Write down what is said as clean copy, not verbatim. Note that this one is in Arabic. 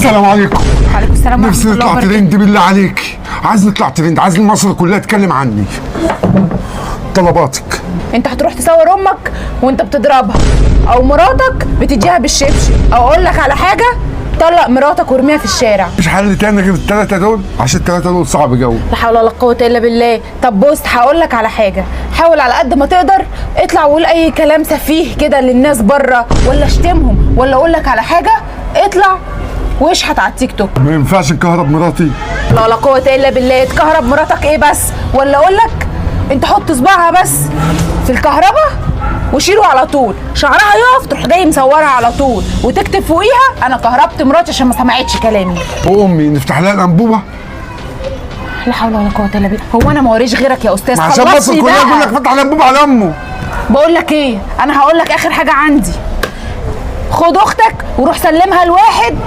السلام عليكم. وعليكم السلام ورحمة نفسي الله نطلع وبركاته. ترند بالله عليك، عايز نطلع ترند، عايز مصر كلها تتكلم عني. طلباتك. انت هتروح تصور امك وانت بتضربها او مراتك بتديها بالشبشب، او اقول لك على حاجه، طلق مراتك وارميها في الشارع. مش حل تاني غير الثلاثه دول، عشان الثلاثه دول صعب جو. لا حول ولا قوه الا بالله. طب بص هقول لك على حاجه، حاول على قد ما تقدر اطلع وقول اي كلام سفيه كده للناس بره، ولا اشتمهم، ولا اقول لك على حاجه اطلع واشحت على التيك توك. ما ينفعش نكهرب مراتي. لا ولا قوه الا بالله. تكهرب مراتك ايه بس؟ ولا اقول لك انت حط صباعها بس في الكهرباء وشيله على طول، شعرها يقف تروح جاي مصورها على طول وتكتب فوقيها انا كهربت مراتي عشان ما سمعتش كلامي. وامي نفتح لها الانبوبه. لا حول ولا قوه الا بالله. هو انا ما وريش غيرك يا استاذ؟ عشان مصر خلصني كلها بقى. يقول لك فتح الانبوبه على امه. بقول لك ايه، انا هقول لك اخر حاجه عندي، خد اختك وروح سلمها لواحد